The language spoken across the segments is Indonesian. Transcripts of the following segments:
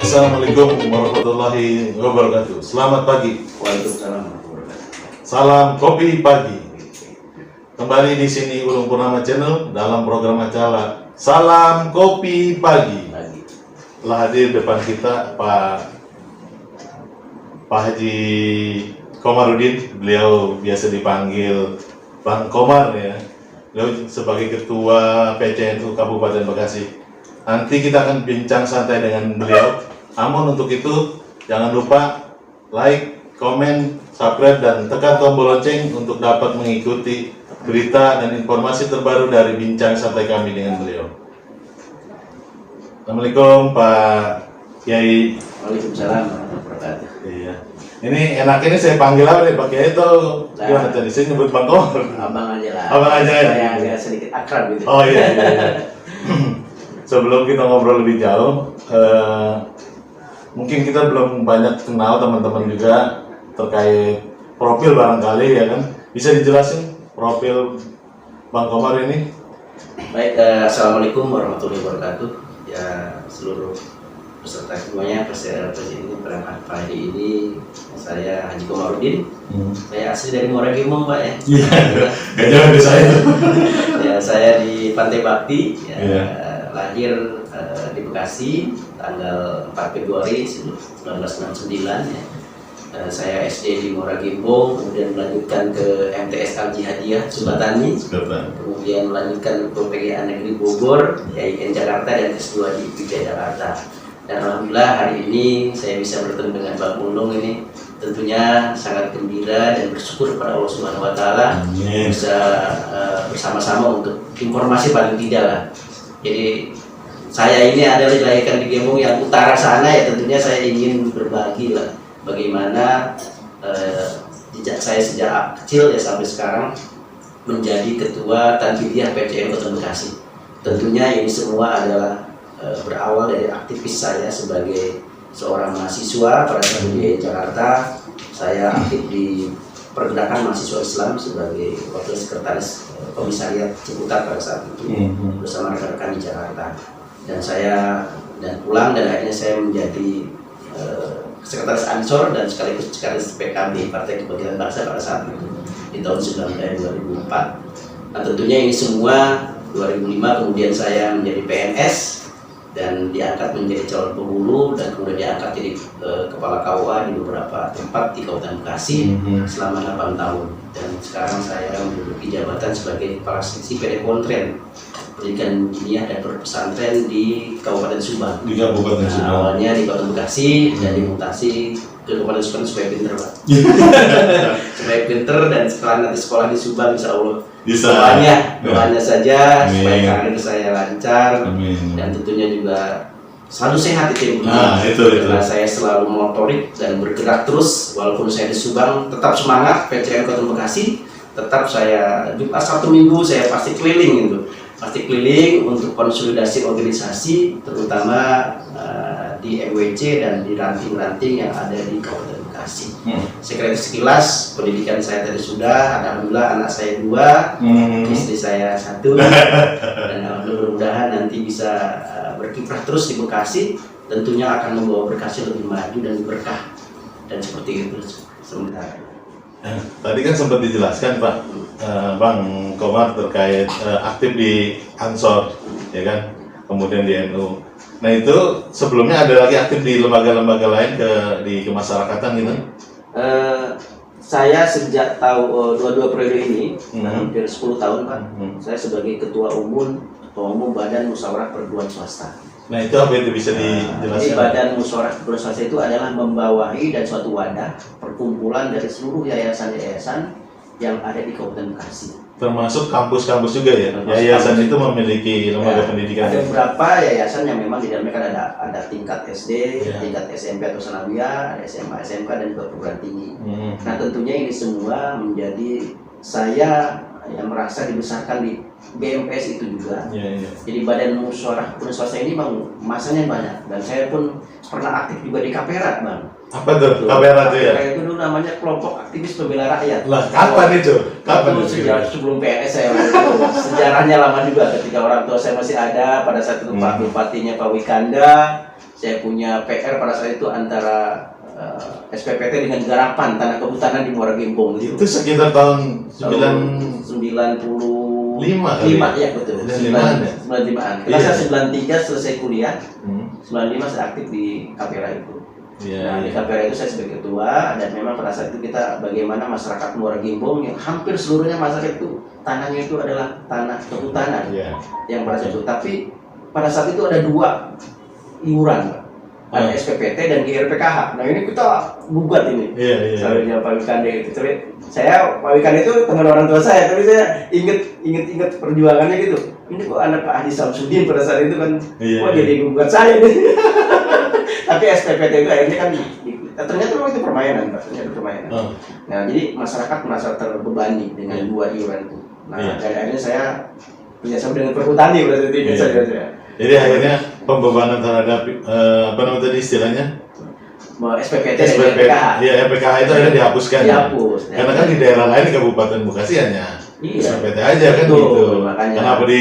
Assalamualaikum warahmatullahi wabarakatuh. Selamat pagi. Waalaikumsalam warahmatullahi wabarakatuh. Salam kopi pagi. Kembali di sini Ulung Purnama Channel dalam program acara Salam Kopi Pagi. Telah hadir depan kita Pak Haji Komarudin. Beliau biasa dipanggil Bang Komar ya. Beliau sebagai Ketua PCNU Kabupaten Bekasi. Nanti kita akan bincang santai dengan beliau. Namun untuk itu jangan lupa like, komen, subscribe, dan tekan tombol lonceng untuk dapat mengikuti berita dan informasi terbaru dari bincang santai kami dengan beliau. Assalamualaikum Pak Kiai. Waalaikumsalam warahmatullahi wabarakatuh. Iya. Ini enak ini saya panggil apa nih Pak Kiai itu? Gimana tadi? Saya nyebut Bang Komar. Abang aja lah. Abang aja ya. Saya agak sedikit akrab gitu. Oh iya. Sebelum kita ngobrol lebih jauh, mungkin kita belum banyak kenal teman-teman juga terkait profil barangkali ya kan. Bisa dijelasin profil Bang Komar ini? Baik, assalamualaikum warahmatullahi wabarakatuh. Ya seluruh peserta semuanya, presiden berangkat pagi ini saya Haji Komarudin. Saya asli dari Muara Gembong Pak ya. Iya. Gak jauh dari saya. Ya saya di Pantai Bakti. Ya, Iya. Lahir di Bekasi tanggal 4 Februari 1969 ya. Saya SD di Muara Gembong, kemudian melanjutkan ke MTS Al Jihadiyah Subatani, kemudian melanjutkan ke PGA Negeri Bogor, IAIN Jakarta, dan S2 di IPB Jakarta. Dan alhamdulillah hari ini saya bisa bertemu dengan Bang Mulung ini tentunya sangat gembira dan bersyukur kepada Allah Subhanahu Wa Taala bisa bersama-sama untuk informasi paling tidak lah. Jadi saya ini adalah dilahirkan di Gembong yang utara sana ya, tentunya saya ingin berbagi lah bagaimana jejak saya sejak kecil ya sampai sekarang menjadi ketua Tanfidiyah PCN Kota Bekasi. Tentunya ini semua adalah berawal dari aktivis saya sebagai seorang mahasiswa pada saat di Jakarta. Saya aktif di pergerakan mahasiswa Islam sebagai wakil sekretaris komisariat Ciputat pada saat itu bersama rekan-rekan di Jakarta. Dan saya pulang dan akhirnya saya menjadi sekretaris Ansor dan sekaligus sekretaris PKB Partai Kebangkitan Bangsa pada saat itu di tahun 2004. Nah tentunya ini semua 2005 kemudian saya menjadi PNS dan diangkat menjadi calon penghulu dan kemudian diangkat jadi kepala KUA di beberapa tempat di Kabupaten Bekasi selama 8 tahun. Dan sekarang saya menduduki jabatan sebagai kepala seksi PD Pontren Pendidikan Diniyah dan Pesantren di Kabupaten Subang. Di Kabupaten Subang. Awalnya di Kabupaten Bekasi dan dimutasi ke Kabupaten Subang supaya pinter Pak. Supaya pinter dan setelah nanti sekolah di Subang insya Allah Bisa. Doanya saja supaya karir saya lancar. Dan tentunya juga selalu sehat itu karena saya selalu motorik dan bergerak terus walaupun saya di Subang tetap semangat. PCN Kota Bekasi tetap saya Jumat Sabtu Minggu saya pasti keliling gitu. Pasti keliling untuk konsolidasi organisasi terutama di MWC dan di ranting-ranting yang ada di Kabupaten Bekasi. Sekretaris sekilas pendidikan saya tadi sudah, alhamdulillah anak saya 2, istri saya 1, dan alhamdulillah mudah-mudahan nanti bisa berkiprah terus di Bekasi, tentunya akan membawa Bekasi lebih maju dan berkah dan seperti itu sementara. Tadi kan sempat dijelaskan Pak Bang Komar terkait aktif di Ansor, ya kan, kemudian di NU. Nah itu sebelumnya ada lagi aktif di lembaga-lembaga lain di kemasyarakatan gitu? Saya sejak dua periode ini, hampir 10 tahun Pak, saya sebagai Ketua Umum Badan Musyawarah Perguruan Swasta. Nah itu apa itu bisa dijelaskan? Jadi Badan Musyawarah Perguruan Swasta itu adalah membawahi dan suatu wadah perkumpulan dari seluruh yayasan-yayasan yang ada di Kabupaten Bekasi. termasuk kampus-kampus juga ya. Termasuk Yayasan kampus. itu memiliki lembaga pendidikan. Ada beberapa yayasan yang memang di dalamnya kan ada tingkat SD, Ya. tingkat SMP atau sanawiyah, ada SMA, SMK dan juga perguruan tinggi. Hmm. Nah tentunya ini semua menjadi saya yang merasa dibesarkan di BMPS itu juga. Ya, ya. Jadi Badan Musyawarah Penuh Swasta ini bang masanya banyak dan saya pun pernah aktif juga di KPRA bang. Apa tuh? KPRA tuh ya? KPRA itu dulu namanya kelompok aktivis pembela rakyat. Lah, kapan itu? Kapan Itu itu? sejak sebelum PNS saya. Sejarahnya lama juga ketika orang tua saya masih ada pada saat itu Pak Bupatinya Pak Wikanda. Saya punya PR pada saat itu antara SPPT dengan Garapan Tanah Kehutanan di Muara Gembong Itu sekitar tahun 95 kali ya? ya betul. 95-an ya? 95-an. Iya. Kelas saya 93 selesai kuliah. Hmm. 95 saya aktif di KPRA itu. Iya, Nah, di iya. KPRA itu saya sebagai ketua dan memang pada saat itu kita bagaimana masyarakat Muara Gembong yang hampir seluruhnya masyarakat itu tanahnya itu adalah tanah kehutanan Iya. yang pada saat itu. Tapi pada saat itu ada dua iuran, Pak. Ada SPPT dan GRPKH. Nah ini kita gugat ini. Iya, iya. Salahnya Pak Wikanda itu. Tapi saya Pak Wikanda itu teman orang tua saya, tapi saya inget perjuangannya gitu. Ini kok anak Pak Haji Samsudin pada saat itu kan, Iya, kok iya. jadi gugat saya nih. Tapi SPPT itu akhirnya kan ternyata memang itu permainan, Pak. Ternyata permainan. Oh. Nah jadi masyarakat merasa terbebani dengan dua iuran itu. Nah Iya. dan akhirnya saya kerjasama dengan perhutani pada saat itu. Iya. Saya. Jadi akhirnya pembebanan terhadap apa namanya tadi istilahnya? Mau SPPT dan SPP, GRPKH. ya RPKH itu akhirnya dihapuskan. Dihapus. Karena kan di daerah lain di Kabupaten Bekasi hanya Iya. SPPT aja kan Betul, gitu. makanya. Kenapa di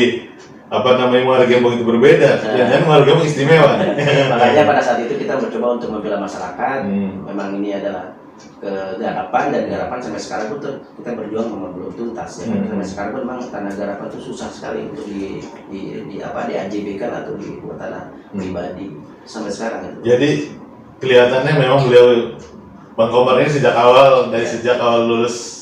apa namanya Muara Gembong itu berbeda? Dan Muara Gembong istimewa. Makanya pada saat itu kita mencoba untuk membela masyarakat. Hmm. Memang ini adalah ke Garapan dan Garapan sampai sekarang pun kita berjuang memang belum tuntas ya. Hmm. Sampai sekarang pun memang tanah Garapan itu susah sekali untuk di AJB kan atau dibuat tanah pribadi sampai sekarang itu. Jadi kelihatannya memang beliau Bang Komar ini sejak awal lulus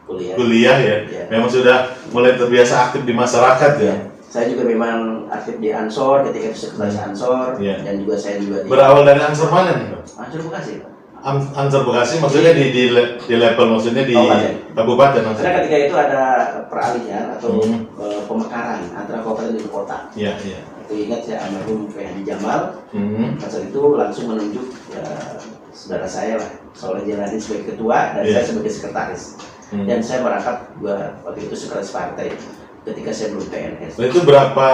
kuliah ya, Ya. memang sudah mulai terbiasa aktif di masyarakat ya. Saya juga memang aktif di Ansor ketika di sekretaris Ansor Ya. dan juga saya juga di Berawal dari Ansor mana nih, Pak? Ansor Bekasi, Pak. Ansor Bekasi maksudnya di level maksudnya di kabupaten Karena maksudnya. ketika itu ada peralihan atau Hmm. pemekaran antara kabupaten dan kota. Iya, iya. Aku ingat saya almarhum Haji Jamal Hmm. pada saat itu langsung menunjuk saudara saya lah, Soleh Jalani sebagai ketua dan Iya. saya sebagai sekretaris. Hmm. Dan saya merangkap juga waktu itu sekretaris partai ketika saya belum PNS. Nah, itu berapa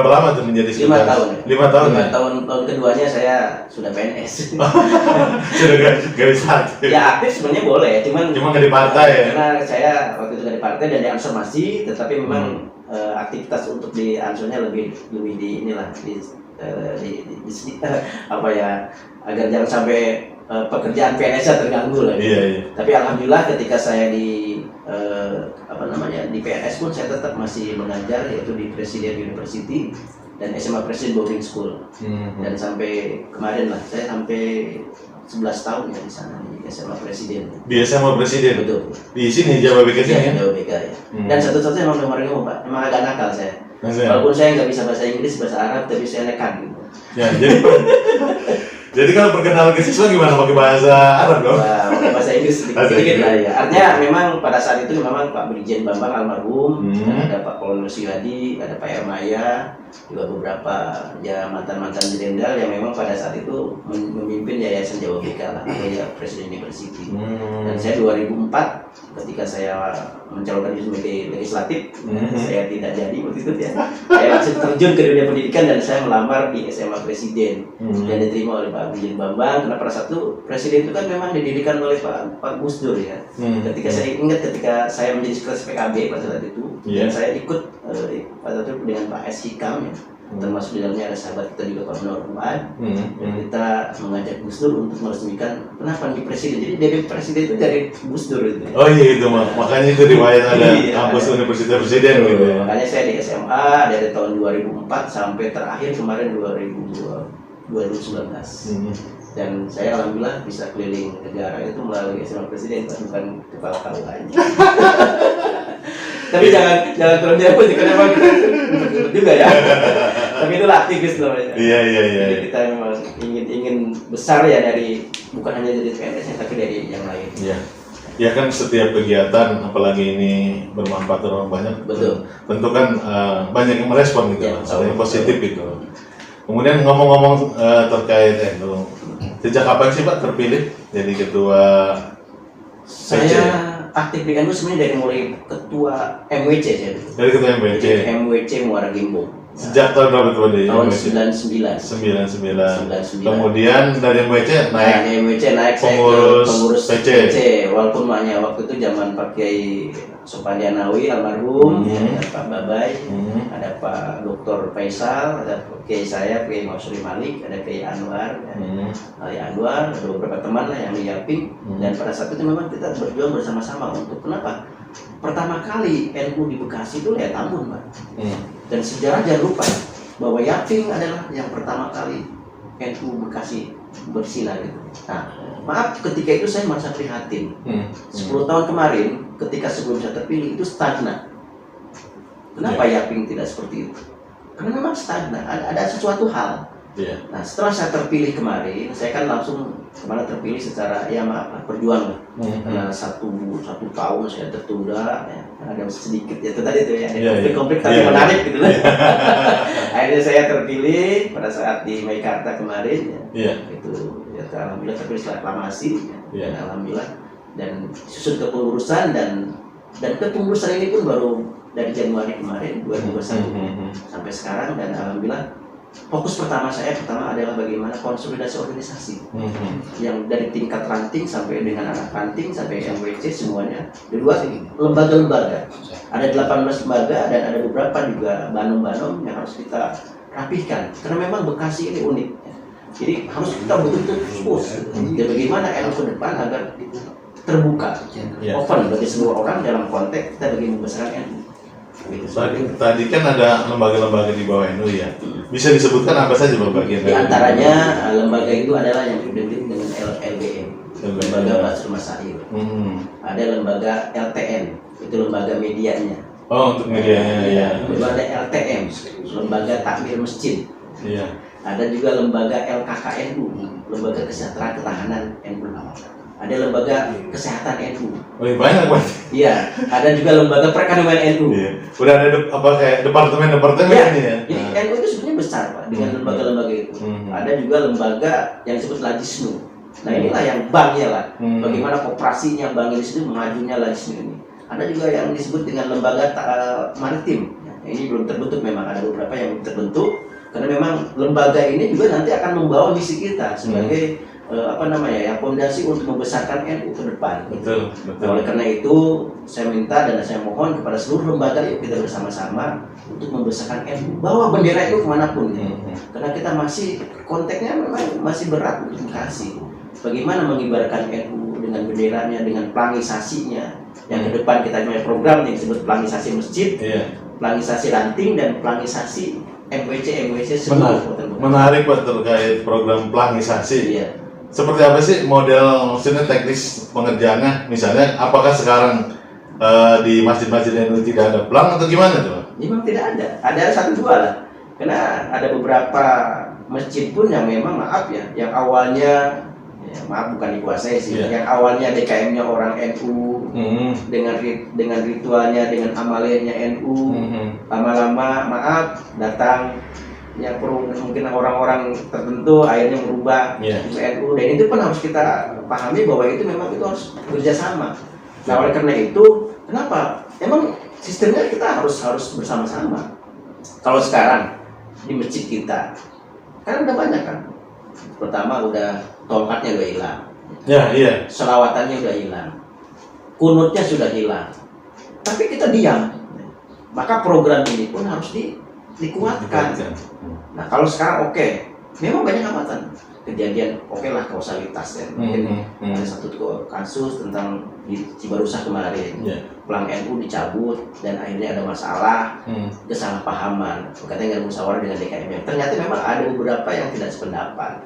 lama tuh menjadi 5 sekretaris? tahun. 5 tahun. Lima Ya? tahun keduanya saya sudah PNS. Sudah gak bisa aktif. Ya aktif sebenarnya boleh, cuman Cuma nggak di partai ya? Karena saya waktu itu nggak di partai dan di Ansor masih, tetapi memang aktivitas untuk di Ansornya lebih di inilah apa ya agar jangan sampai pekerjaan PNS-nya terganggu lah. Iya, iya. Tapi alhamdulillah ketika saya di di PNS pun saya tetap masih mengajar yaitu di Presiden University dan SMA Presiden Boarding School. Hmm. Dan sampai kemarin lah saya sampai 11 tahun ya di sana di SMA Presiden. Di SMA Presiden. Betul. Di sini Jawa Bekasi ya? Jawa BK ya. Hmm. Dan satu-satunya emang nomor ini Pak, emang agak nakal saya. Maksudnya? Walaupun saya nggak bisa bahasa Inggris, bahasa Arab, tapi saya nekat gitu. Ya, jadi kalau perkenalan ke siswa gimana pakai bahasa Arab dong? Wah, pakai bahasa Inggris sedikit lah ya. Artinya memang pada saat itu memang Pak Brigjen Bambang almarhum, ada Pak Kolonel Syuhadi, ada Pak Ermaya, juga beberapa ya mantan-mantan jenderal yang memang pada saat itu memimpin Yayasan Jawa BK lah, atau ya Presiden University. Dan saya 2004 ketika saya mencalonkan diri sebagai legislatif, saya tidak jadi waktu itu ya. Saya langsung terjun ke dunia pendidikan dan saya melamar di SMA Presiden dan diterima oleh Pak Brigjen Bambang. Karena pada saat itu Presiden itu kan memang didirikan oleh Pak Gus Dur ya. Ketika saya ingat ketika saya menjadi sekretaris PKB pada saat itu, dan saya ikut pada saat itu dengan Pak S. Hikam ya. Termasuk di dalamnya ada sahabat kita juga Pak Nur Fuad. Dan kita mengajak Gus Dur untuk meresmikan kenapa di Presiden. Jadi dari Presiden itu dari Gus Dur itu. Oh iya itu makanya itu riwayat ada Iya, kampus ada. Universitas Presiden gitu ya. Makanya saya di SMA dari tahun 2004 sampai terakhir kemarin 2019. Dan saya alhamdulillah bisa keliling negara itu melalui SMA Presiden, bukan kepala KU aja. Tapi jangan terlalu jauh karena memang kita juga ya. Tapi itulah aktivis namanya. Iya. Jadi kita memang ingin besar ya dari bukan hanya dari PNS tapi dari yang lain. Iya. Ya kan setiap kegiatan, apalagi ini bermanfaat orang banyak, Betul. tentu kan banyak yang merespon gitu, Ya, ada yang positif gitu. Kemudian ngomong-ngomong terkait itu, sejak kapan sih Pak terpilih jadi ketua Saya PC? aktif di NU sebenarnya dari mulai ketua MWC saya dulu. Dari ketua MBC. Jadi MWC Muara Gimbung. Sejak tahun berapa tuh di Tahun MBC? 99. 99. 99. Kemudian dari MBC Nah, naik di MWC naik saya ke pengurus pengurus PC. PC. Walaupun maknya waktu itu zaman Pak Kiai Sopadianawi almarhum, ada Pak Babai, ada Pak Dr. Faisal, ada Kiai saya, Kiai Mausuli Malik, ada Kiai Anwar, Ali Anwar, ada beberapa teman lah yang di Yaping. Dan pada saat itu memang kita berjuang bersama-sama untuk kenapa? Pertama kali NU di Bekasi itu ya Tambun, Pak. Dan sejarah jangan lupa bahwa Yaping adalah yang pertama kali NU Bekasi bersinar gitu. Nah, maaf ketika itu saya merasa prihatin. 10 tahun kemarin ketika sebelum saya terpilih itu stagnan. Kenapa Yaping tidak seperti itu? Karena memang stagnan, ada sesuatu hal. Iya. Nah, setelah saya terpilih kemarin, saya kan langsung kemana terpilih secara ya maaf lah, berjuang lah. Karena satu tahun saya tertunda, ya, ada sedikit ya itu tadi tuh ya, ada konflik tapi menarik gitu lah. Akhirnya saya terpilih pada saat di Meikarta kemarin, ya, itu ya, alhamdulillah terpilih setelah aklamasi, ya, dan alhamdulillah dan susun kepengurusan dan kepengurusan ini pun baru dari Januari kemarin 2021 sampai sekarang dan alhamdulillah. Fokus pertama saya adalah bagaimana konsolidasi organisasi yang dari tingkat ranting sampai dengan anak ranting sampai MWC semuanya kedua lembaga-lembaga ada 18 lembaga dan ada beberapa juga banom-banom yang harus kita rapihkan karena memang Bekasi ini unik jadi harus kita betul-betul fokus dan bagaimana NU ke depan agar terbuka open bagi seluruh orang dalam konteks kita bagi membesarkan NU. Tadi kan ada lembaga-lembaga di bawah NU ya. Bisa disebutkan apa saja Bapak bagian di antaranya lembaga itu adalah yang identik dengan LBM, Lembaga Basrul Masail. Ada lembaga LTN, itu lembaga medianya. Oh, untuk medianya ya. Kedua ada LTM, Lembaga Takmir Masjid. Iya. Ada juga lembaga LKKNU, Lembaga Kesejahteraan Ketahanan NU. Ada lembaga kesehatan NU. Lebih banyak Pak. Iya, ada juga lembaga perekonomian NU. Iya. Udah ada kayak departemen-departemen Ya, ini ya. jadi NU itu sebenarnya besar Pak dengan lembaga-lembaga itu. Ada juga lembaga yang disebut Lajisnu. Nah inilah yang banknya lah. Bagaimana kooperasinya bank ini sendiri mengajunya Lajisnu ini. Ada juga yang disebut dengan lembaga maritim. Nah, ini belum terbentuk memang ada beberapa yang belum terbentuk karena memang lembaga ini juga nanti akan membawa misi kita sebagai fondasi untuk membesarkan NU ke depan. Betul. Oleh karena itu, saya minta dan saya mohon kepada seluruh lembaga yuk kita bersama-sama untuk membesarkan NU, bawa bendera itu kemanapun. Karena kita masih konteksnya memang masih berat untuk Bekasi. Bagaimana mengibarkan NU dengan benderanya, dengan pelangisasinya. Yang ke depan kita punya program yang disebut pelangisasi masjid, pelangisasi ranting dan pelangisasi MWC seluruh kota Bekasi. Menarik Pak terkait program pelangisasi. Iya. Seperti apa sih model maksudnya teknis pengerjaannya? Misalnya apakah sekarang di masjid-masjid NU tidak ada pelang atau gimana tuh? Memang tidak ada. Ada satu dua lah. Karena ada beberapa masjid pun yang memang maaf ya, yang awalnya ya, maaf bukan dikuasai sih, yang awalnya DKM-nya orang NU dengan ritualnya, dengan amalnya NU, lama-lama maaf datang yang perlu mungkin orang-orang tertentu akhirnya merubah NU dan itu pun harus kita pahami bahwa itu memang itu harus kerjasama. Nah oleh karena itu kenapa? Emang sistemnya kita harus bersama-sama. Kalau sekarang di masjid kita kan udah banyak kan. Pertama udah tolkatnya udah hilang. Iya. Selawatannya udah hilang. Kunutnya sudah hilang. Tapi kita diam. Maka program ini pun harus dikuatkan. Nah kalau sekarang memang banyak hambatan kejadian lah kausalitas ya. Mungkin ada satu kasus tentang di Cibarusah kemarin, pelang NU dicabut dan akhirnya ada masalah kesalahpahaman. Katanya nggak musyawarah dengan DKM. Ternyata memang ada beberapa yang tidak sependapat.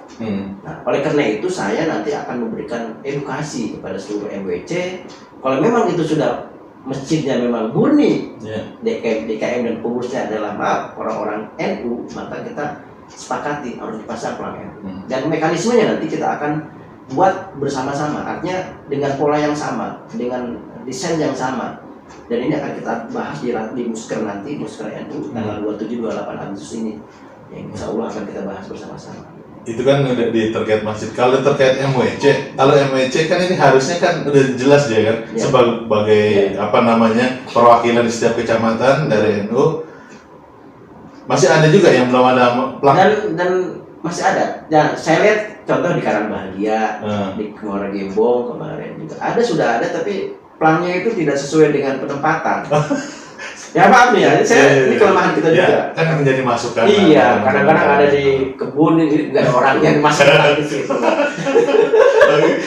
Nah oleh karena itu saya nanti akan memberikan edukasi kepada seluruh MWC. Kalau memang itu sudah masjidnya memang murni DKM dan pengurusnya adalah orang-orang NU, maka kita sepakati harus dipasang pelang NU. Dan mekanismenya nanti kita akan buat bersama-sama, artinya dengan pola yang sama, dengan desain yang sama. Dan ini akan kita bahas di Musker nanti, Musker NU tanggal 27-28 Agustus ini. Yang insya Allah akan kita bahas bersama-sama. Itu kan udah di terkait masjid. Kalau terkait MWC, kalau MWC kan ini harusnya kan udah jelas ya kan, Ya. sebagai apa namanya perwakilan di setiap kecamatan dari NU. Masih ada juga yang belum ada Dan masih ada. Ya, saya lihat contoh di Karang Bahagia, di Muara Gembong kemarin juga ada, sudah ada, tapi plannya itu tidak sesuai dengan penempatan. Ya maaf nih ya, ini kelemahan kita juga. Kan menjadi masukan. Iya, kadang-kadang ada di kebun ini nggak ada orangnya masuk di situ.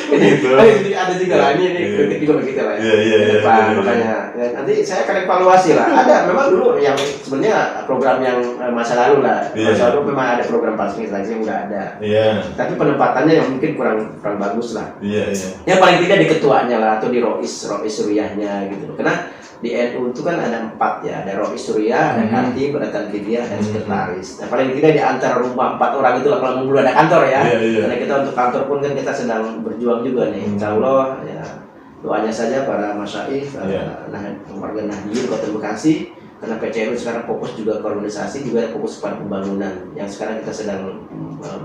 Gitu. Ini ada juga lah, ini kritik juga bagi kita lah ya. Iya. Ke depan, makanya ya, nanti saya akan evaluasi lah. Ada memang dulu yang sebenarnya program yang masa lalu lah. Iya. Masa lalu memang ada program fasilitasi yang udah ada. Iya. Tapi penempatannya yang mungkin kurang bagus lah. Iya. Ya paling tidak di ketuanya lah atau di rois suriahnya gitu. Karena di NU itu kan ada 4 ya, ada rois suriah, ada khatib, ada tanqidiyah, dan sekretaris. Nah paling tidak di antara rumah 4 orang itu lah kalau belum ada kantor ya. Iya. Karena kita untuk kantor pun kan kita sedang berjuang juga nih. Insya Allah ya doanya saja para masyaikh, warga Nahdliyin Kota Bekasi. Karena PCNU sekarang fokus juga ke organisasi, juga fokus pada pembangunan. Yang sekarang kita sedang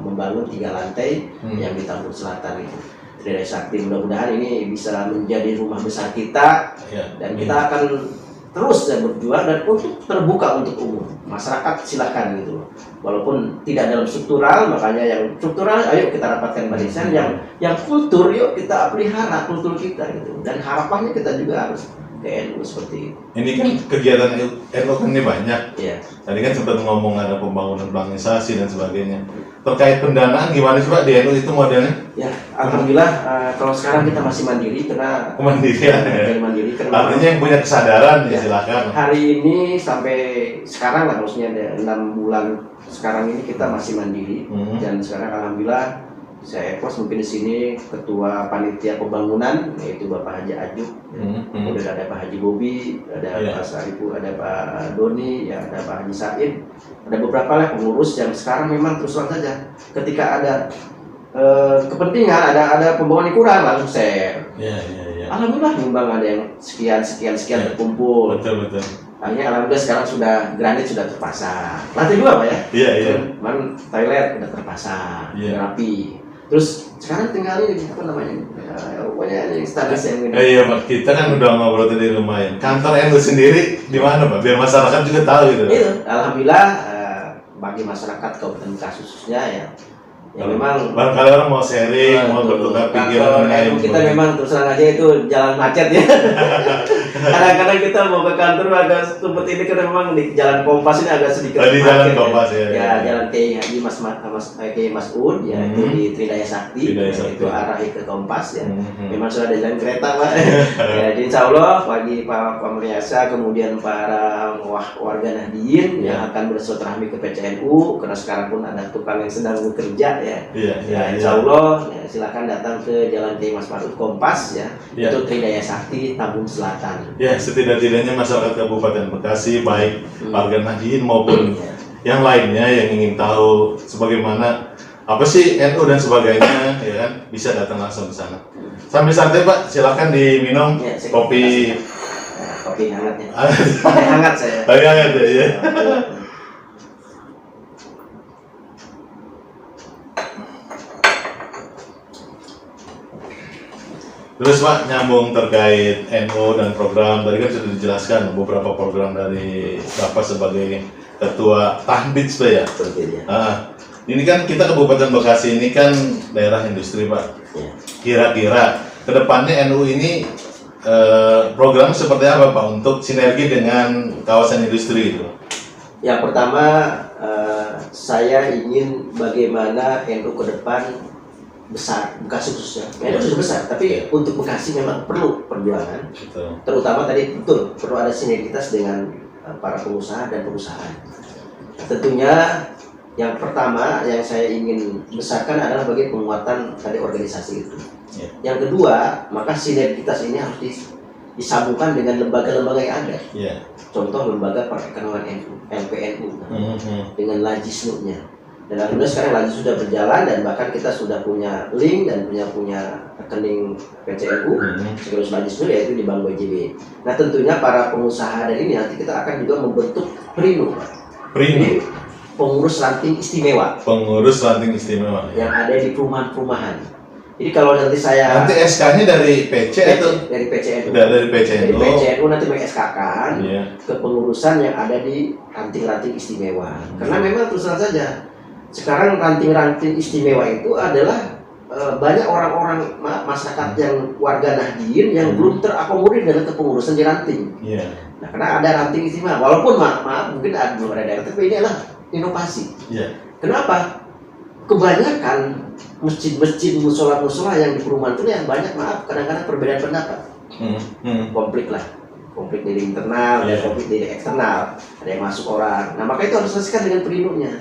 membangun 3 lantai yang di Tambun Selatan itu. Tridaya Sakti, mudah-mudahan ini bisa menjadi rumah besar kita, dan kita akan terus dan berjuang dan untuk terbuka untuk umum masyarakat, silakan gitu loh. Walaupun tidak dalam struktural, makanya yang struktural ayo kita rapatkan barisan, yang kultur yuk kita pelihara kultur kita gitu, dan harapannya kita juga harus ke NU seperti itu. Ini kan kegiatan NU kan ini banyak. Iya. Tadi kan sempat ngomong ada pembangunan organisasi dan sebagainya. Terkait pendanaan gimana sih Pak di NU itu modelnya? Ya, alhamdulillah kalau sekarang kita masih mandiri karena Kemandirian ya. mandiri karena Artinya yang punya kesadaran ya silakan. hari ini sampai sekarang lah, maksudnya ada 6 bulan sekarang ini kita masih mandiri. Dan sekarang alhamdulillah saya pos mungkin di sini ketua panitia pembangunan yaitu Bapak Haji Ajuk, kemudian ada Pak Haji Bobi, ada Pak Sarifu, ada Pak Doni, ya ada Pak Haji Said, ada beberapa lah pengurus yang sekarang memang terus terang saja ketika ada kepentingan, ada pembangunan yang kurang langsung share. Iya. Alhamdulillah nyumbang ada yang sekian terkumpul. Betul. Akhirnya alhamdulillah sekarang sudah granit sudah terpasang. Lantai 2 Pak ya? Iya. Kemarin toilet udah terpasang, udah rapi. Terus sekarang tinggal ini apa namanya? Pokoknya yang standar yang ini. Iya Pak, kita kan udah ngobrol tadi lumayan. Kantor NU sendiri di mana Pak? Biar masyarakat juga tahu gitu. Itu, alhamdulillah bagi masyarakat Kabupaten Bekasi khususnya ya memang barangkali orang mau sharing, mau bertukar pikiran mengenai kita memang terus terang aja itu jalan macet ya. Kadang-kadang kita mau ke kantor agak tempat ini karena memang di jalan Kompas ini agak sedikit di jalan Kompas ya. Jalan Kiai Haji Kiai Mas'ud ya itu di Tridaya Sakti. Itu arah ke Kompas ya. Memang sudah ada jalan kereta Pak. Ya, insya Allah bagi Pak Pamriasa kemudian para warga Nahdliyin yang akan bersilaturahmi ke PCNU karena sekarang pun ada tukang yang sedang bekerja ya. Insya Allah ya, silakan datang ke Jalan Kiai Mas'ud Kompas ya. Itu Tridaya Sakti Tambun Selatan. Ya, setidak-tidaknya masyarakat Kabupaten Bekasi baik warga Nahdliyin maupun yang lainnya yang ingin tahu sebagaimana apa sih NU dan sebagainya ya kan bisa datang langsung ke sana. Sambil santai Pak, silakan diminum kopi. Kopi hangat ya. Kopi hangat saya. Kopi hangat ya. Terus Pak, nyambung terkait NU dan program, tadi kan sudah dijelaskan beberapa program dari Bapak sebagai Ketua Tahbidz Pak ya? Ini kan kita Kabupaten Bekasi ini kan daerah industri Pak. Kira-kira kedepannya NU ini program seperti apa Pak untuk sinergi dengan kawasan industri itu? Yang pertama, saya ingin bagaimana NU ke depan besar, Bekasi khususnya. NU sudah besar, tapi untuk Bekasi memang perlu perjuangan. Terutama tadi betul perlu ada sinergitas dengan para pengusaha dan perusahaan. Tentunya yang pertama yang saya ingin besarkan adalah bagi penguatan tadi organisasi itu. Yang kedua, maka sinergitas ini harus disambungkan dengan lembaga-lembaga yang ada. Contoh lembaga perekonomian NU, LPNU, dengan Lajisnu-nya. Dan alhamdulillah sekarang lagi sudah berjalan dan bahkan kita sudah punya link dan punya rekening PCNU Sekretaris Majelis yaitu di Bank BJB. Nah tentunya para pengusaha dan ini nanti kita akan juga membentuk PRINU. PRINU, Pengurus Ranting Istimewa pengurus ranting istimewa. yang ada di perumahan-perumahan. Jadi kalau nanti saya Nanti SK-nya dari PC atau dari PCNU. dari PCNU? Dari PCNU nanti meng-SK-kan Iya. kepengurusan yang ada di ranting-ranting istimewa. Karena memang terus terang saja sekarang ranting-ranting istimewa itu adalah banyak orang-orang masyarakat yang warga Nahdien yang belum terakomodir dengan kepengurusan di ranting. Iya. Nah, karena ada ranting istimewa, walaupun maaf mungkin belum ada daerah, tapi ini adalah inovasi. Iya. Kenapa? Kebanyakan masjid-masjid, musola-musola yang di perumahan itu yang banyak kadang-kadang perbedaan pendapat. Konflik dari internal, ada konflik dari eksternal, ada yang masuk orang. Nah maka itu harus selesaikan dengan PRINU-nya.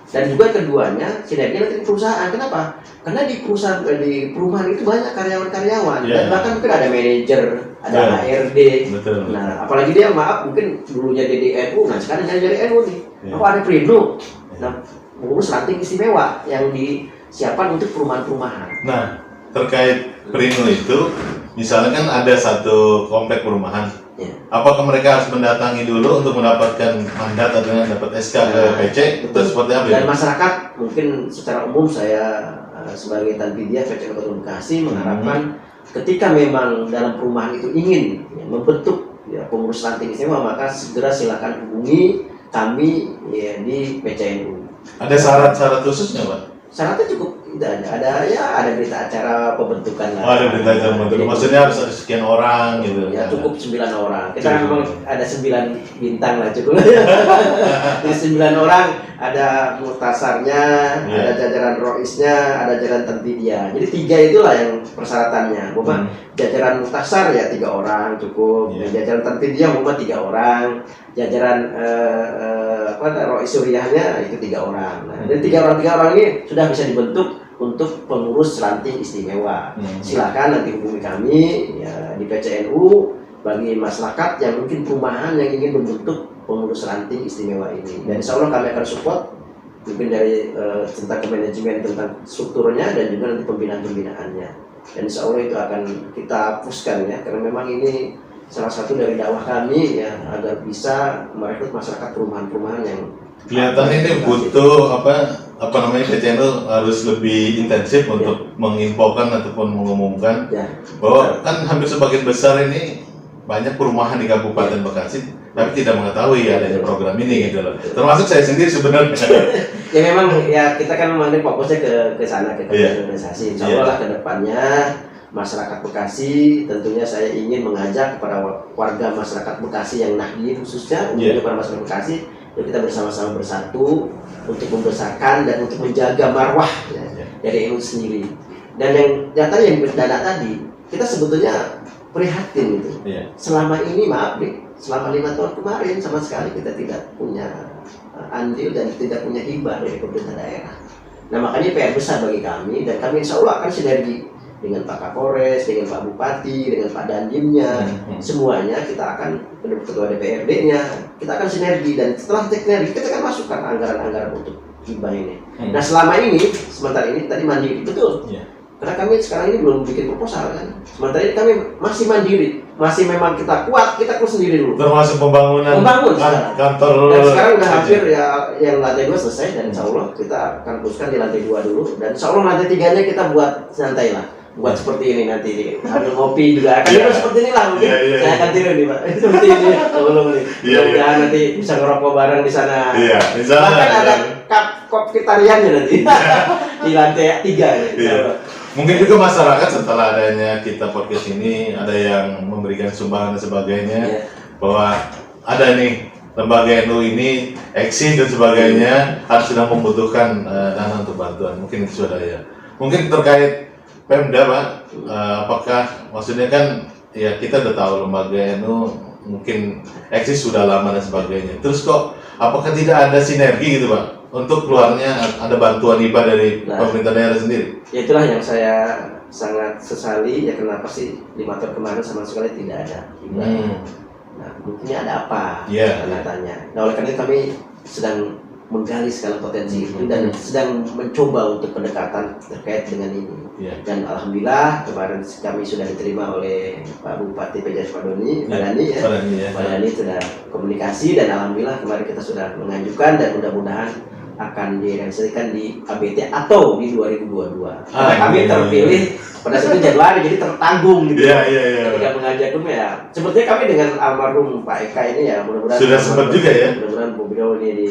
Dan juga keduanya sinergi nanti di perusahaan. Kenapa? Karena di perusahaan di perumahan itu banyak karyawan-karyawan dan bahkan mungkin ada manajer, ada HRD. Betul. Nah apalagi dia mungkin dulunya DDNU, nah sekarang jadi NU nih. Apa ada PRINU? Nah mengurus ranting istimewa yang disiapkan untuk perumahan-perumahan. Nah, terkait PRINU itu, misalnya kan ada satu komplek perumahan. Ya. Apakah mereka harus mendatangi dulu untuk mendapatkan mandat atau dapat SK ke PC? Itu seperti apa? Dan masyarakat mungkin secara umum saya sebagai Tanfidiah PC Kota Bekasi mengharapkan ketika memang dalam perumahan itu ingin membentuk pengurus ranting istimewa, maka segera silakan hubungi kami di PCNU. Ada syarat-syarat khususnya, Pak? Syaratnya cukup tidak ada berita acara pembentukan lah. Oh, ada berita acara pembentukan. Maksudnya harus ada sekian orang gitu. Ya cukup 9 orang. Kita kan memang ada 9 bintang lah cukup. Di 9 orang ada muhtasarnya, ada jajaran roisnya, ada jajaran tanfidiah. Jadi 3 itulah yang persyaratannya. Jajaran muhtasar ya 3 orang cukup. Jajaran tanfidiah 3 orang. Jajaran rois suriahnya itu 3 orang. Nah, dari 3 orang ini sudah bisa dibentuk untuk pengurus ranting istimewa. Silakan nanti hubungi kami ya, di PCNU bagi masyarakat yang mungkin perumahan yang ingin membentuk pengurus ranting istimewa ini. Dan insya Allah kami akan support mungkin dari tentang manajemen, tentang strukturnya dan juga nanti pembinaan-pembinaannya. Dan insya Allah itu akan kita hapuskan ya, karena memang ini salah satu dari dakwah kami ya agar bisa merekrut masyarakat perumahan-perumahan yang kelihatan ini butuh apa namanya PCNU harus lebih intensif untuk menginfokan ataupun mengumumkan bahwa kan hampir sebagian besar ini banyak perumahan di Kabupaten Bekasi tapi tidak mengetahui adanya program ini gitu loh. Termasuk saya sendiri sebenarnya. Ya memang ya kita kan memang fokusnya ke sana ke organisasi. Insya Allah lah ke depannya masyarakat Bekasi tentunya saya ingin mengajak kepada warga masyarakat Bekasi yang Nahdien khususnya untuk para masyarakat Bekasi kita bersama-sama bersatu untuk membesarkan dan untuk menjaga marwah dari NU sendiri. Dan yang tadi yang berdana tadi kita sebetulnya prihatin gitu. Selama ini maaf nih, selama 5 tahun kemarin sama sekali kita tidak punya andil dan tidak punya hibah dari pemerintah daerah. Nah makanya PR besar bagi kami dan kami insya Allah akan sinergi dengan Pak Kapolres, dengan Pak Bupati, dengan Pak Danjimnya, semuanya kita akan ketua DPRD-nya, kita akan sinergi dan setelah sinergi kita akan masukkan anggaran-anggaran untuk hibah ini. Nah selama ini, sementara ini tadi mandiri betul, karena kami sekarang ini belum bikin proposal kan. Sementara ini kami masih mandiri, masih memang kita kuat sendiri dulu. Termasuk membangun kantor. Dan sekarang udah hampir ya yang lantai 2 selesai dan insya Allah kita akan teruskan di lantai 2 dulu dan insya Allah lantai 3-nya kita buat santai lah. Buat seperti ini nanti ambil kopi juga akan seperti ini lah mungkin saya akan tiru nih Pak seperti ini belum nih mudah-mudahan nanti bisa ngerokok bareng di sana bahkan ada kopitariannya nanti di lantai 3 mungkin juga masyarakat setelah adanya kita podcast ini ada yang memberikan sumbangan dan sebagainya bahwa ada nih lembaga NU ini eksis dan sebagainya harus sedang membutuhkan dana untuk bantuan mungkin itu sudah ya mungkin terkait Pemda Pak, apakah maksudnya kan ya kita udah tahu lembaga NU mungkin eksis sudah lama dan sebagainya. Terus kok apakah tidak ada sinergi gitu Pak untuk keluarnya ada bantuan hibah dari pemerintah daerah sendiri? Ya itulah yang saya sangat sesali ya kenapa sih 5 tahun kemarin sama sekali tidak ada hibah. Nah mungkinnya ada apa? Tanya. Nah oleh karena itu kami sedang menggali segala potensi itu dan sedang mencoba untuk pendekatan terkait dengan ini. Dan alhamdulillah kemarin kami sudah diterima oleh Pak Bupati PJS Pak Doni, Pak Dani sudah komunikasi dan alhamdulillah kemarin kita sudah mengajukan dan mudah-mudahan akan direalisasikan di ABT atau di 2022. Karena kami terpilih pada 1 Januari jadi tertanggung gitu. Ketika mengajak itu ya. Sepertinya kami dengan almarhum Pak Eka ini ya mudah-mudahan sudah sempat juga ya. Mudah-mudahan beliau ini di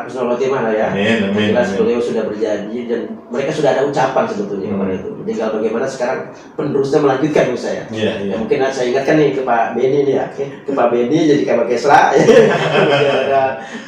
husnul khotimah lah ya. Amin. Jelas beliau sudah berjanji dan mereka sudah ada ucapan sebetulnya kemarin itu. Tinggal bagaimana sekarang penerusnya melanjutkan menurut saya. Ya, mungkin saya ingatkan nih ke Pak Beni nih ya. Ke Pak Beni jadi Kabak Kesra.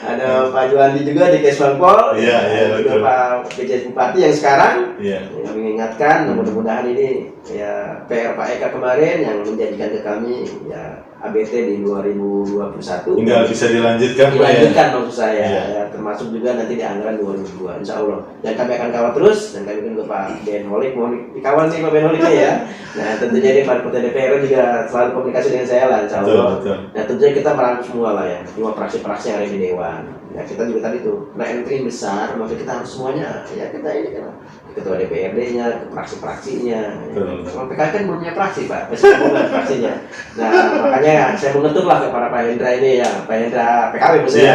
ada Pak Juandi juga di Kesbangpol. Betul. Pak PJ Bupati yang sekarang. Kami ingatkan mudah-mudahan ini ya PR Pak Eka kemarin yang menjanjikan ke kami ya ABT di 2021 tinggal bisa dilanjutkan maksud saya ya, termasuk juga nanti di anggaran 2002 insya Allah dan kami akan kawal terus dan kami ke Pak Ben Holik mohon dikawal nih Pak Ben Holik ya. Nah tentunya ini Pak Ketua DPR juga selalu komunikasi dengan saya lah insya Allah. Nah tentunya kita merangkul semua lah ya 5 fraksi-fraksi yang ada di Dewan ya kita juga tadi tuh nah entry besar maka kita harus semuanya ya kita ini kan Ketua DPRD-nya, fraksi-fraksinya. Kalau PKK kan belum punya fraksi Pak, bukan fraksinya. Nah makanya saya mengetuk lah kepada Pak Hendra ini ya, Pak Hendra PKB maksudnya.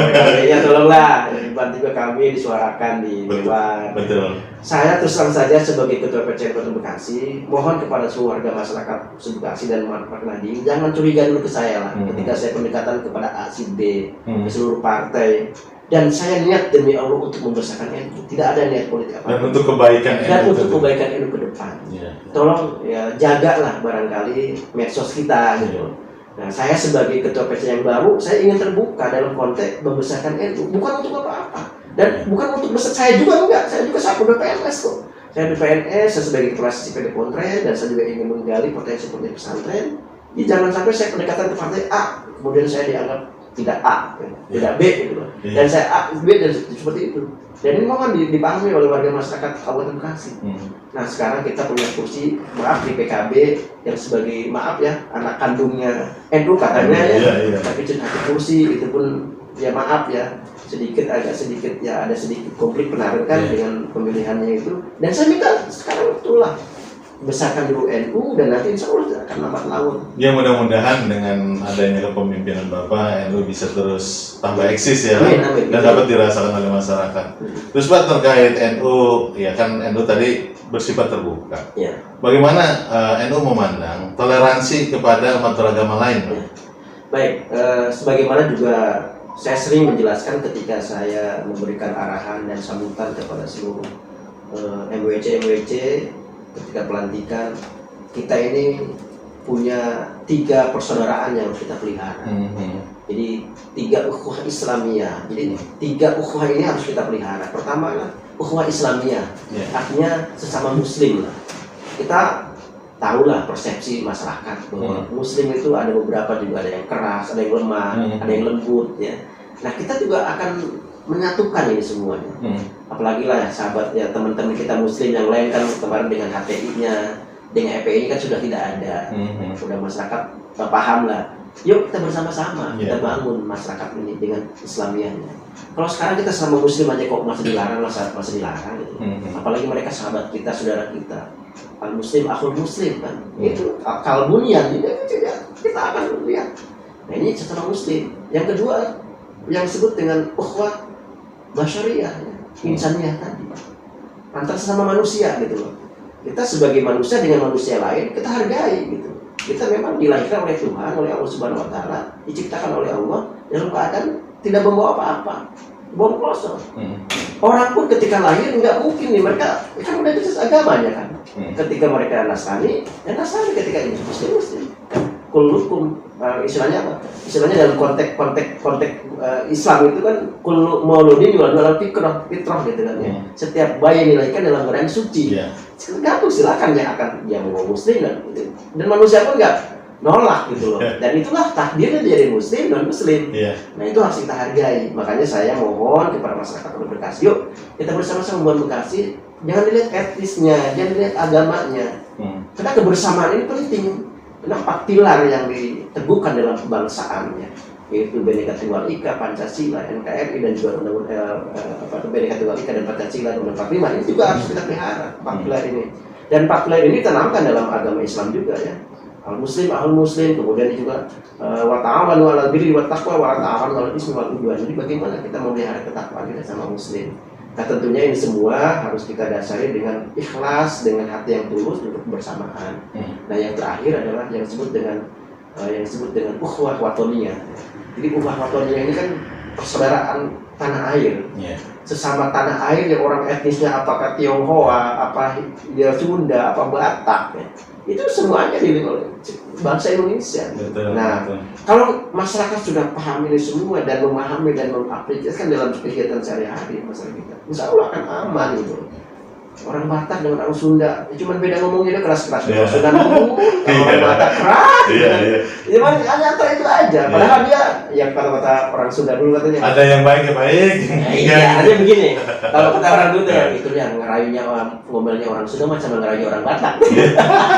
PKB-nya tolonglah, bantu juga kami disuarakan di Dewan. Betul. Saya terus terang saja sebagai Ketua PCN Kota Bekasi, mohon kepada semua warga masyarakat Bekasi dan Pak Nadiem, jangan curiga dulu ke saya lah. Ketika saya pendekatan kepada A, C, B, ke seluruh partai. Dan saya niat demi Allah untuk membesarkan NU, tidak ada niat politik apa. Dan untuk kebaikan NU. Dan untuk kebaikan NU ke depan. Tolong ya jagalah barangkali medsos kita gitu. Nah saya sebagai ketua PC yang baru, saya ingin terbuka dalam konteks membesarkan NU, bukan untuk apa-apa. Dan bukan untuk besar saya juga enggak, saya juga udah PNS kok. Saya di PNS, saya sebagai ketua CPD Pontren dan saya juga ingin menggali potensi-potensi pesantren. Jadi jangan sampai saya pendekatan ke partai A, kemudian saya dianggap tidak A, tidak B gitu loh. Dan saya A, B dan seperti itu. Dan ini mohon dipahami oleh warga masyarakat Kabupaten Bekasi. Nah sekarang kita punya kursi, maaf di PKB yang sebagai maaf ya anak kandungnya NU katanya ya, tapi cuma kursi itu pun ya maaf ya agak sedikit ya ada sedikit konflik penarikan dengan pemilihannya itu. Dan saya minta sekarang itulah besarkan dulu NU dan nanti insya Allah akan lambat laun. Ya mudah-mudahan dengan adanya kepemimpinan Bapak NU bisa terus tambah eksis ya. Amin. Dan dapat dirasakan oleh masyarakat. Terus Pak terkait NU, ya kan NU tadi bersifat terbuka. Bagaimana NU memandang toleransi kepada umat beragama lain, Pak? Baik, sebagaimana juga saya sering menjelaskan ketika saya memberikan arahan dan sambutan kepada seluruh MWC ketika pelantikan, kita ini punya 3 persaudaraan yang harus kita pelihara. Jadi 3 ukhuwah Islamiyah. Jadi 3 ukhuwah ini harus kita pelihara. Pertama adalah ukhuwah Islamiyah, artinya sesama Muslim lah. Kita tahulah persepsi masyarakat bahwa Muslim itu ada beberapa juga ada yang keras, ada yang lemah, ada yang lembut ya. Nah kita juga akan menyatukan ini semuanya. Apalagi lah ya sahabat ya teman-teman kita Muslim yang lain kan kemarin dengan HTI-nya, dengan EPI kan sudah tidak ada. Sudah masyarakat paham lah. Yuk kita bersama-sama kita bangun masyarakat ini dengan Islamiahnya. Kalau sekarang kita sama Muslim aja kok masih dilarang, masih dilarang gitu. Apalagi mereka sahabat kita, saudara kita. Al Muslim, akhul Muslim kan. Itu akal bunyan kita akan lihat. Nah ini sesama Muslim. Yang kedua yang disebut dengan ukhuwah basyariyah, insaniyah tadi, antar sesama manusia gitu loh. Kita sebagai manusia dengan manusia lain kita hargai gitu. Kita memang dilahirkan oleh Tuhan, oleh Allah Subhanahu Wa Taala, diciptakan oleh Allah dalam keadaan tidak membawa apa-apa, bom kosong. Orang pun ketika lahir nggak mungkin nih mereka kan udah jelas agamanya kan. Ketika mereka Nasrani, ya Nasrani, ketika ini Muslim. Kullukum istilahnya apa? Istilahnya dalam konteks Islam itu kan kullu mauludin yuladu ala fitrah gitu kan ya. Setiap bayi dilahirkan dalam keadaan suci. Tergantung silakan ya akan dia mau Muslim dan manusia pun nggak nolak gitu loh. Dan itulah takdirnya dia jadi Muslim dan Muslim. Nah itu harus kita hargai. Makanya saya mohon kepada masyarakat Kota Bekasi, yuk kita bersama-sama membangun Bekasi. Jangan dilihat etnisnya, jangan dilihat agamanya. Karena kebersamaan ini penting. Karena 4 pilar yang diteguhkan dalam kebangsaannya. yaitu Bhinneka Tunggal Ika, Pancasila, NKRI, dan juga Bhinneka Tunggal Ika dan Pancasila dan 45 ini juga harus kita pelihara, 4 pilar ini. Dan 4 pilar ini tanamkan dalam agama Islam juga ya. Al-Muslim, Al-Muslim, kemudian juga wa ta'awanu 'alal birri wat taqwa wa la ta'awanu 'alal ismi wal 'udwan. Jadi bagaimana kita memelihara ketakwaan kita sama Muslim. Nah tentunya ini semua harus kita dasari dengan ikhlas, dengan hati yang tulus untuk bersamaan. Nah yang terakhir adalah yang disebut dengan ukhuwah watoniyah. Jadi ukhuwah watoniyah ini kan persaudaraan tanah air. Sesama tanah air yang orang etnisnya apakah Tionghoa, apa dia Sunda, apa Batak ya. Itu semuanya di bangsa Indonesia. Betul, nah, betul. Kalau masyarakat sudah paham ini semua dan memahami dan mengaplikasikan dalam kegiatan sehari-hari masyarakat kita, insya Allah akan aman gitu. Orang Batak dengan orang Sunda, cuma beda ngomongnya dia keras-keras. Yeah. Kalau Sunda ngomong, kalau orang Batak keras. Ya nyata itu aja. Padahal dia, yang kata orang Sunda dulu katanya. Ada yang baik ya baik. Iya, artinya begini. Kalau kata orang dulu ya itu yang ngerayunya orang, ngomelnya orang Sunda macam ngerayu orang Batak.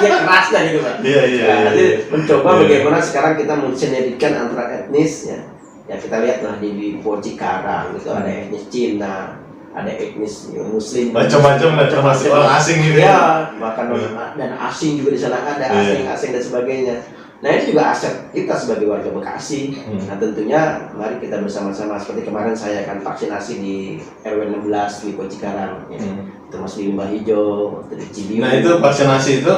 Dia keras kan gitu Pak. Iya. Jadi mencoba bagaimana sekarang kita mensinergikan antara etnis ya. Ya kita lihat lah di Cikarang itu ada etnis Cina, ada etnis Muslim, macam-macam lah, termasuk orang asing gitu ya, bahkan dan asing juga di sana ada, asing dan sebagainya. Nah ini juga aset kita sebagai warga Bekasi. Nah tentunya mari kita bersama-sama seperti kemarin saya akan vaksinasi di RW 16 di Cikarang, ya. Termasuk di Limbah Hijau, di Cibiu. Nah itu vaksinasi itu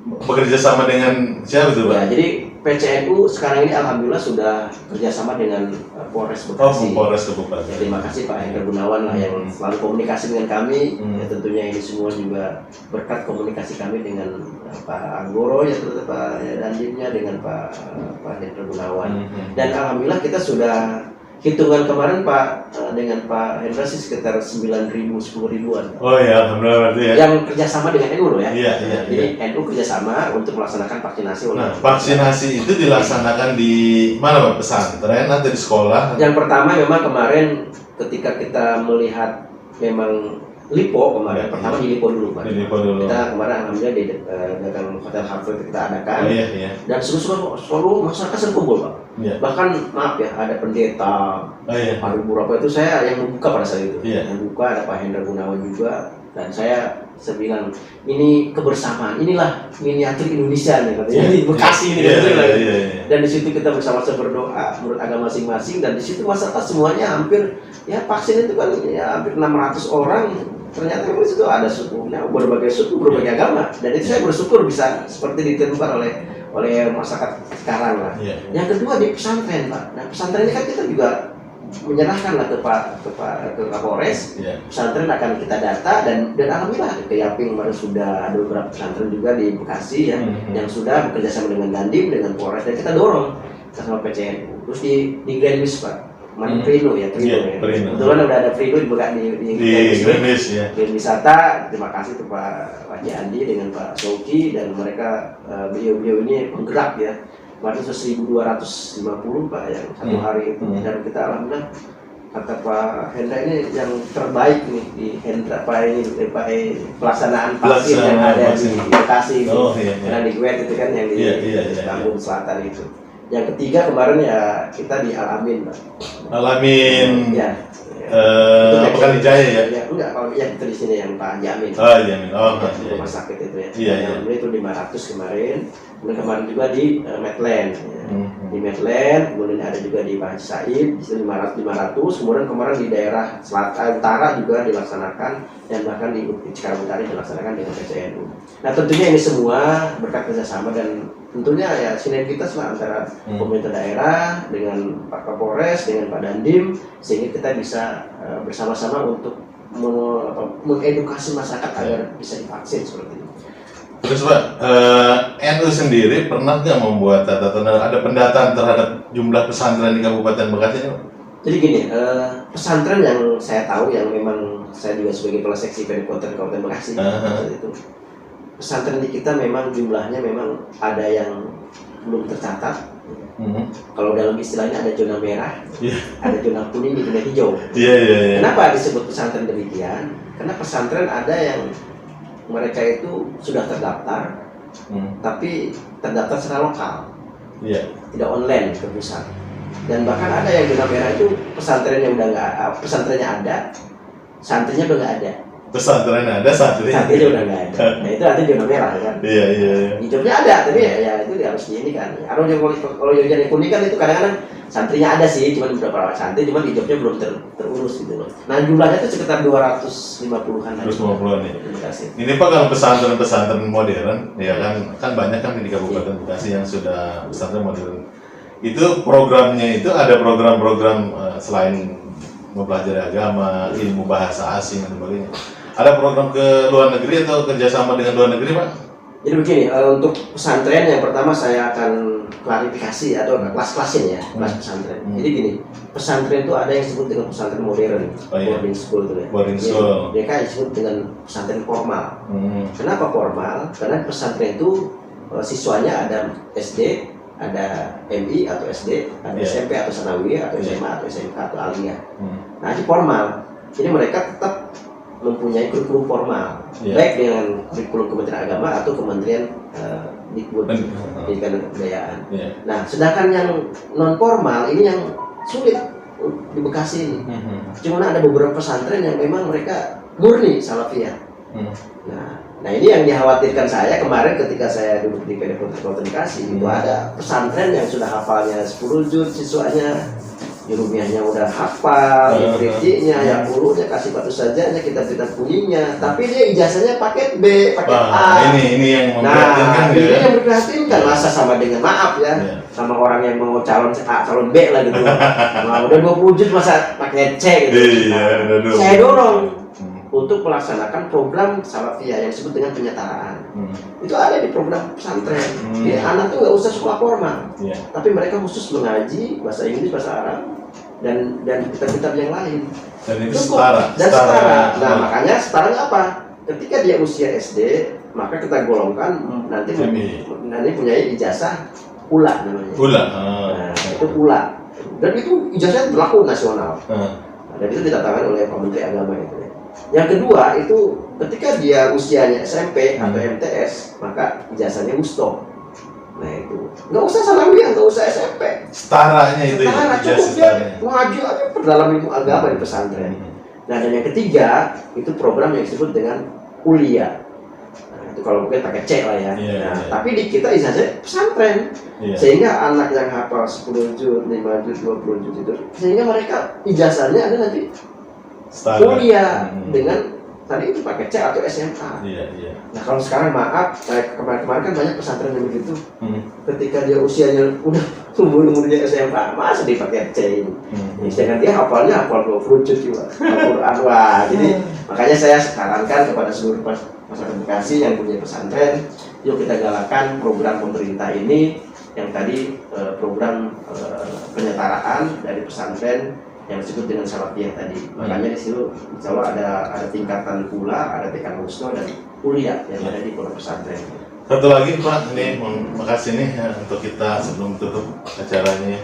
bekerja sama dengan siapa itu Pak? Ya, jadi PCNU sekarang ini alhamdulillah sudah kerjasama dengan Polres Bekasi. Polres Kabupaten. Ya, terima kasih Pak Hendra Gunawan lah yang selalu komunikasi dengan kami. Ya, tentunya ini semua juga berkat komunikasi kami dengan Pak Anggoro ya, Pak Dandimnya dengan Pak Hendra Gunawan. Dan alhamdulillah kita sudah hitungan kemarin Pak dengan Pak Hendra sih sekitar 9.000, 10.000-an. Oh ya, alhamdulillah berarti ya. Yang kerjasama dengan NU loh ya. Iya. Jadi NU kerjasama untuk melaksanakan vaksinasi. Nah, vaksinasi itu dilaksanakan di mana Pak? Pesantren atau di sekolah? Yang pertama memang kemarin ketika kita melihat memang Lipo kemarin, pertama di Lipo dulu Pak. Di Lipo dulu. Kita kemarin alhamdulillah di dagang Hotel Harvard kita adakan. Iya. Dan seluruh masyarakat kumpul Pak. Iya. Bahkan maaf ya, ada pendeta, ada beberapa itu saya yang membuka pada saat itu. Iya. Yang membuka ada Pak Hendra Gunawan juga. Dan saya bilang ini kebersamaan, inilah miniatur Indonesia nih katanya di Bekasi ini. Iya. Dan di situ kita bersama-sama berdoa menurut agama masing-masing, dan di situ masyarakat semuanya hampir ya vaksin itu kan ya hampir 600 orang. Ternyata di situ ada sukunya, berbagai suku, berbagai agama, dan itu saya bersyukur bisa seperti ditentukan oleh masyarakat sekarang lah. Yang kedua di pesantren Pak. Nah pesantren ini kan kita juga menyerahkan lah ke Kapolres. Pesantren akan kita data dan alhamdulillah ke Yaping baru sudah ada beberapa pesantren juga di Bekasi ya yang sudah bekerjasama dengan Dandim, dengan Polres, dan kita dorong sama PCNU. Terus di Greenwich Pak. Prino ya, Prino. Kebetulan udah ada Prino di Greenwich ya. Di wisata. Terima kasih tuh Pak Haji Andi dengan Pak Soki, dan mereka beliau ini penggerak ya. Kemarin 1.250 Pak yang satu hari itu, dan kita alhamdulillah kata Pak Hendra ini yang terbaik nih di Hendra Pak pelaksanaan vaksin yang ada di Bekasi karena di Gwet itu kan yang di Lampung Selatan itu. Yang ketiga kemarin ya kita di Al-Amin Pak. Al-Amin. Ya. Pekan Jaya ya? Ya, enggak, kalau yang itu di sini yang Pak Jamin. Oh, Jamin. Rumah sakit itu ya. Iya. Itu 500 kemarin. Kemudian kemarin juga di Medland. Ya. Di Medland, kemudian ada juga di Pak Haji Said, di sini 500. Kemudian kemarin di daerah selatan utara juga dilaksanakan, dan bahkan di Cikarang Utara dilaksanakan dengan PCNU. Nah, tentunya ini semua berkat kerjasama dan tentunya ya sinergitas lah antara pemerintah daerah dengan Pak Kapolres, dengan Pak Dandim, sehingga kita bisa bersama-sama untuk mengedukasi masyarakat agar bisa divaksin seperti itu. Terus Pak, NU sendiri pernah nggak membuat catatan ada pendataan terhadap jumlah pesantren di Kabupaten Bekasi ini Pak? Jadi gini, pesantren yang saya tahu yang memang saya juga sebagai kepala seksi Pemkot Kabupaten Bekasi itu, pesantren di kita memang jumlahnya memang ada yang belum tercatat. Kalau dalam istilahnya ada zona merah, ada zona kuning, zona hijau. Kenapa disebut pesantren demikian? Karena pesantren ada yang mereka itu sudah terdaftar, tapi terdaftar secara lokal. Iya. tidak online ke pusat. Dan bahkan ada yang zona merah itu pesantrennya udah nggak, pesantrennya ada, santrinya udah nggak ada. Pesantren ada, santrinya Santrinya udah nggak ada. Nah itu artinya zona merah kan. Iya. Hijaunya ada, tapi ya itu harus di ini kan. Kalau yang kuning kan itu kadang-kadang santrinya ada sih, cuma beberapa santri, cuma hijaunya belum terurus gitu loh. Nah jumlahnya itu sekitar 250-an. 250-an ya. Terima kasih. Ini Pak, kalau pesantren-pesantren modern, ya kan banyak kan di Kabupaten Bekasi yang sudah pesantren modern. Itu programnya itu ada program-program selain mempelajari agama, ilmu bahasa asing dan sebagainya. Ada program ke luar negeri atau kerjasama dengan luar negeri, Pak? Jadi begini, untuk pesantren yang pertama saya akan klarifikasi atau kelas-kelasin ya, kelas pesantren. Jadi gini, pesantren itu ada yang disebut dengan pesantren modern, boarding school itu ya. Boarding school. Mereka disebut dengan pesantren formal. Kenapa formal? Karena pesantren itu siswanya ada SD, ada MI atau SD, ada SMP atau sanawiyah atau SMA atau SMK atau aliyah. Nah itu formal. Jadi mereka tetap mempunyai kurikulum formal, baik dengan kurikulum Kementerian Agama atau Kementerian Dikbud, Pendidikan dan Kebudayaan. Nah, sedangkan yang non formal ini yang sulit di Bekasi ini. Cuma ada beberapa pesantren yang memang mereka murni salafiyah. Nah ini yang dikhawatirkan saya kemarin ketika saya duduk di PD Kota Bekasi, itu ada pesantren yang sudah hafalnya 10 juz siswanya. Jurumiahnya udah hafal, ifritinya, yang bulunya kasih batu saja, kita bunyinya, tapi dia ijazahnya paket B, paket A. Ini yang memprihatinkan ini yang memprihatinkan, masa sama dengan maaf ya, sama orang yang mau calon A, calon B lah gitu. Nah, udah 20 juz masa pakai C gitu. Saya dorong untuk melaksanakan program salafiyah yang disebut dengan penyetaraan. Itu ada di program pesantren. Jadi anak tuh nggak usah sekolah formal, tapi mereka khusus mengaji bahasa Inggris, bahasa Arab, dan kitab-kitab yang lain. Dan itu setara. Nah makanya setaranya apa? Ketika dia usia SD, maka kita golongkan nanti punya ijazah ULA namanya. Nah, itu ULA. Dan itu ijazah berlaku nasional. Dan itu ditatangani oleh Pak Menteri Agama itu. Yang kedua itu ketika dia usianya SMP atau MTS, maka ijazahnya Wusto. Nah itu nggak usah sanawiyah, nggak usah SMP. Setaranya itu. Setara cukup dia ngaji aja perdalam ilmu agama di pesantren. Nah dan yang ketiga itu program yang disebut dengan kuliah. Nah, itu kalau mungkin pakai C lah ya. Tapi di kita ijazah pesantren, sehingga anak yang hafal 10 juz, 5 juz, 20 juz itu, sehingga mereka ijazahnya ada nanti kuliah dengan tadi itu pakai C atau SMA. Nah kalau sekarang maaf, kemarin kan banyak pesantren yang begitu. Ketika dia usianya udah umurnya SMA, masa dipakai C ini. Sedangkan dia hafal 20 juz juga Al-Quran. Wah, jadi makanya saya sarankan kepada seluruh masyarakat Bekasi yang punya pesantren, yuk kita galakkan program pemerintah ini yang tadi program penyetaraan dari pesantren yang disebut dengan salafiyah tadi. Makanya di situ insya Allah ada tingkatan pula, ada tingkatan musno dan kuliah yang ada di pondok pesantren. Satu lagi Pak, ini makasih nih untuk kita sebelum tutup acaranya.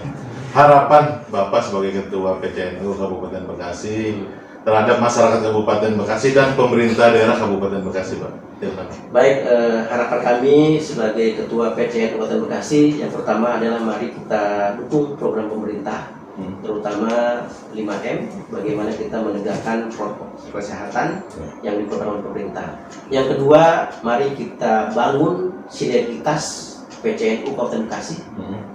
Harapan Bapak sebagai Ketua PCNU Kabupaten Bekasi terhadap masyarakat Kabupaten Bekasi dan pemerintah daerah Kabupaten Bekasi, Pak. Baik, harapan kami sebagai Ketua PCNU Kabupaten Bekasi yang pertama adalah mari kita dukung program pemerintah, terutama 5M, bagaimana kita menegakkan protokol kesehatan yang diperlukan pemerintah. Yang kedua, mari kita bangun sinergitas PCNU Kabupaten Bekasi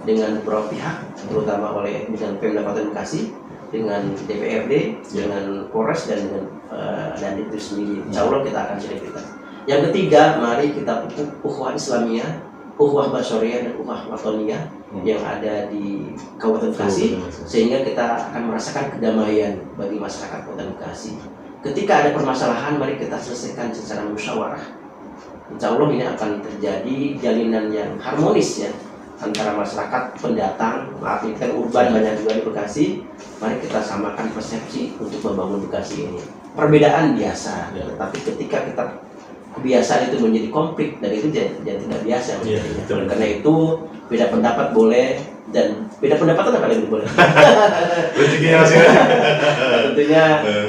dengan beberapa pihak, terutama dengan Pemda Kabupaten Bekasi, dengan DPRD, dengan Polres dan dengan itu sendiri. Insya Allah kita akan sinergitas. Yang ketiga, mari kita pupuk ukhuwah Islamiyah, ukhuwah Basyariah dan ukhuwah Watoniyah yang ada di Kabupaten Bekasi, sehingga kita akan merasakan kedamaian bagi masyarakat Kabupaten Bekasi. Ketika ada permasalahan, mari kita selesaikan secara musyawarah. Insya Allah ini akan terjadi jalinan yang harmonis ya antara masyarakat pendatang, maaf ini kan urban banyak juga di Bekasi. Mari kita samakan persepsi untuk membangun Bekasi ini. Perbedaan biasa, tapi ketika kita kebiasaan itu menjadi konflik dan itu jadi tidak biasa. Karena itu beda pendapat boleh, dan beda pendapat itu paling boleh. Rezekinya masing-masing. Tentunya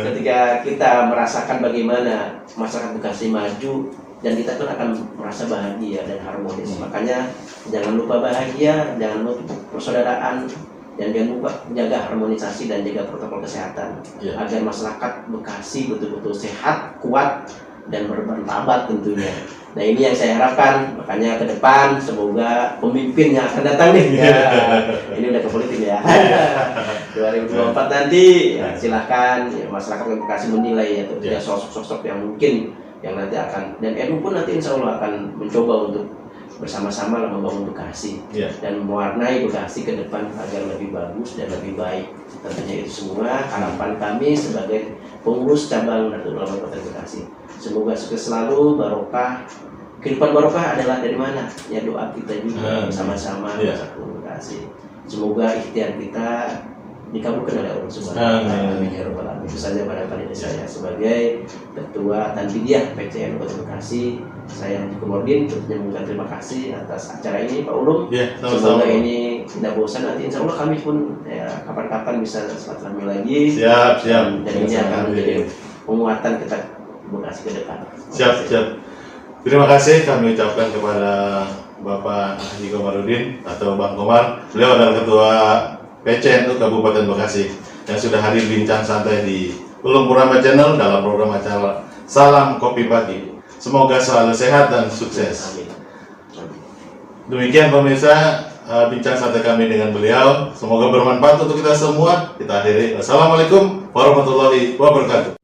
ketika kita merasakan bagaimana masyarakat Bekasi maju dan kita pun akan merasa bahagia dan harmonis. Makanya jangan lupa bahagia, jangan lupa persaudaraan, dan jangan lupa menjaga harmonisasi dan jaga protokol kesehatan agar masyarakat Bekasi betul-betul sehat, kuat, dan bermartabat tentunya. Nah ini yang saya harapkan, makanya ke depan semoga pemimpin yang akan datang nih ya, ini udah ke politik ya 2024 nanti ya, silahkan ya, masyarakat Bekasi menilai ya sosok-sosok yang mungkin yang nanti akan, dan NU pun nanti insya Allah akan mencoba untuk bersama-sama membangun Bekasi dan mewarnai Bekasi ke depan agar lebih bagus dan lebih baik. Tentunya itu semua harapan kami sebagai pengurus cabang Nahdlatul Ulama Kota Bekasi. Semoga sukses selalu, barokah. Kehidupan barokah adalah dari mana? Ya doa kita juga bersama-sama satu Bekasi. Semoga ikhtiar kita dikabulkan oleh Allah Subhanahu wa taala. Amin ya rabbal alamin. Itu saja pada saya sebagai Ketua Tanfidiyah PCN Kota Bekasi. Saya Haji Komarudin mengucapkan terima kasih atas acara ini Pak Ulum. Semoga ini tidak bosan, nanti insya Allah kami pun ya kapan-kapan bisa silaturahmi lagi. Siap. Dan ini akan menjadi penguatan kita Bekasi ke depan. Siap. Terima kasih kami ucapkan kepada Bapak Haji Komarudin atau Bang Komar. Beliau adalah Ketua PCNU Kabupaten Bekasi yang sudah hadir bincang santai di Ulum Purama Channel dalam program acara Salam Kopi Pagi. Semoga selalu sehat dan sukses. Amin. Demikian pemirsa bincang santai kami dengan beliau. Semoga bermanfaat untuk kita semua. Kita akhiri. Wassalamualaikum warahmatullahi wabarakatuh.